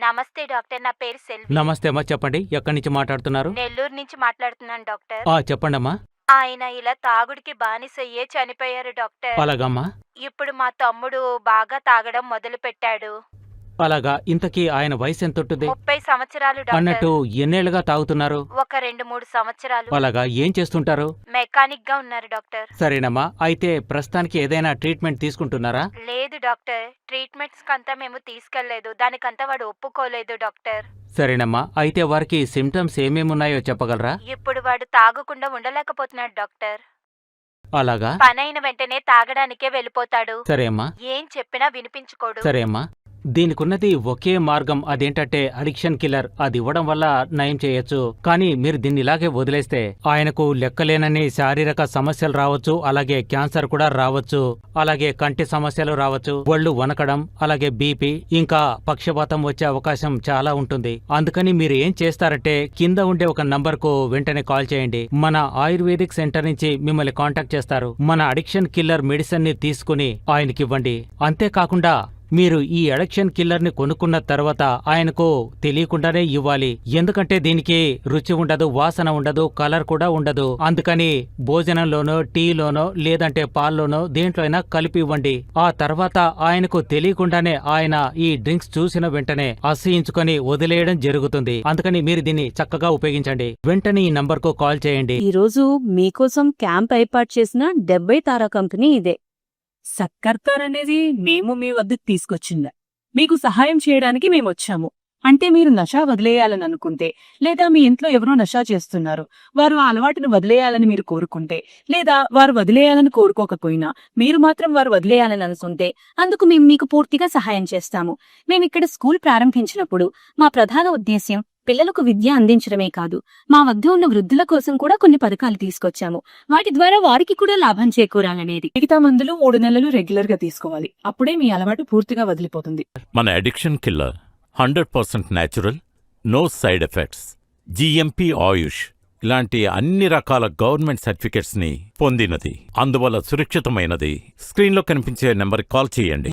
నమస్తే డాక్టర్. నా పేరు సెల్వి. నమస్తే అమ్మా, చెప్పండి. ఎక్కడి నుంచి మాట్లాడుతున్నారు? నెల్లూరు నుంచి మాట్లాడుతున్నాను డాక్టర్. చెప్పండమ్మా. ఆయన ఇలా తాగుడికి బానిసయ్యే చనిపోయారు డాక్టర్. అలాగమ్మా. ఇప్పుడు మా తమ్ముడు బాగా తాగడం మొదలు పెట్టాడు. అలాగా. ఇంతకీ ఆయన వయసు ఎంతుంటుంది? 30 సంవత్సరాలు అన్నట్టు డాక్టర్. ఎన్నేళ్లుగా తాగుతున్నారు? ఒక 2-3 సంవత్సరాలు. అలాగా. ఏం చేస్తుంటారు? మెకానిక్ గా ఉన్నారు డాక్టర్. సరేనమ్మా. అయితే ప్రస్తుతానికి ఏదైనా ట్రీట్మెంట్ తీసుకుంటున్నారా? లేదు డాక్టర్, ట్రీట్మెంట్స్ కంతా మేము తీసుకెళ్లేదు. దానికంతా వాడు ఒప్పుకోలేదు డాక్టర్. సరేనమ్మా. అయితే వారికి సిమ్టమ్స్ ఏమేమున్నాయో చెప్పగలరా? ఇప్పుడు వాడు తాగకుండా ఉండలేకపోతున్నాడు డాక్టర్. అలాగా. పనైన వెంటనే తాగడానికే వెళ్ళిపోతాడు. సరే అమ్మా. ఏం చెప్పినా వినిపించుకోడు. సరే అమ్మా. దీనికున్నది ఒకే మార్గం. అదేంటంటే అడిక్షన్ కిల్లర్. అది ఇవ్వడం వల్ల నయం చేయొచ్చు. కానీ మీరు దీన్ని ఇలాగే వదిలేస్తే ఆయనకు లెక్కలేనని శారీరక సమస్యలు రావచ్చు, అలాగే క్యాన్సర్ కూడా రావచ్చు, అలాగే కంటి సమస్యలు రావచ్చు, ఒళ్ళు వనకడం, అలాగే బీపీ, ఇంకా పక్షపాతం వచ్చే అవకాశం చాలా ఉంటుంది. అందుకని మీరు ఏం చేస్తారంటే కింద ఉండే ఒక నంబర్కు వెంటనే కాల్ చేయండి. మన ఆయుర్వేదిక్ సెంటర్ నుంచి మిమ్మల్ని కాంటాక్ట్ చేస్తారు. మన అడిక్షన్ కిల్లర్ మెడిసిన్ ని తీసుకుని ఆయనకివ్వండి. అంతేకాకుండా మీరు ఈ అడిక్షన్ కిల్లర్ ని కొనుక్కున్న తర్వాత ఆయనకు తెలియకుండానే ఇవ్వాలి. ఎందుకంటే దీనికి రుచి ఉండదు, వాసన ఉండదు, కలర్ కూడా ఉండదు. అందుకని భోజనంలోనో, టీలోనో, లేదంటే పాల్లోనో దేంట్లో అయినా కలిపి ఇవ్వండి. ఆ తర్వాత ఆయనకు తెలియకుండానే ఆయన ఈ డ్రింక్స్ చూసిన వెంటనే అసహించుకొని వదిలేయడం జరుగుతుంది. అందుకని మీరు దీన్ని చక్కగా ఉపయోగించండి. వెంటనే ఈ నంబర్కు కాల్ చేయండి. ఈ రోజు మీకోసం క్యాంప్ ఏర్పాటు చేసిన 70 తారా కంపెనీ ఇదే. సక్కర్తార్ అనేది మేము మీ వద్దకు తీసుకొచ్చిందా. మీకు సహాయం చేయడానికి మేమొచ్చాము. అంటే మీరు నషా వదిలేయాలని అనుకుంటే, లేదా మీ ఇంట్లో ఎవరో నషా చేస్తున్నారు, వారు ఆ అలవాటును వదిలేయాలని మీరు కోరుకుంటే, లేదా వారు వదిలేయాలని కోరుకోకపోయినా మీరు మాత్రం వారు వదిలేయాలని అనుకుంటే, అందుకు మేము మీకు పూర్తిగా సహాయం చేస్తాము. మేమిక్కడ స్కూల్ ప్రారంభించినప్పుడు మా ప్రధాన ఉద్దేశ్యం పిల్లలకు విద్య అందించడమే కాదు, మా వద్ద ఉన్న వృద్ధుల కోసం కూడా కొన్ని పథకాలు తీసుకొచ్చాము. వాటి ద్వారా వారికి కూడా లాభం చేకూరాలనేది. మిగతా మందులు 3 నెలలు రెగ్యులర్ గా తీసుకోవాలి. అప్పుడే మీ అలవాటు పూర్తిగా వదిలిపోతుంది. మన addiction killer 100% natural, no side effects, GMP AYUSH ఇలాంటి అన్ని రకాల గవర్నమెంట్ సర్టిఫికెట్స్ ని పొందినది. అందువల్ల సురక్షితమైనది. స్క్రీన్లో కనిపించే నెంబర్కి కాల్ చేయండి.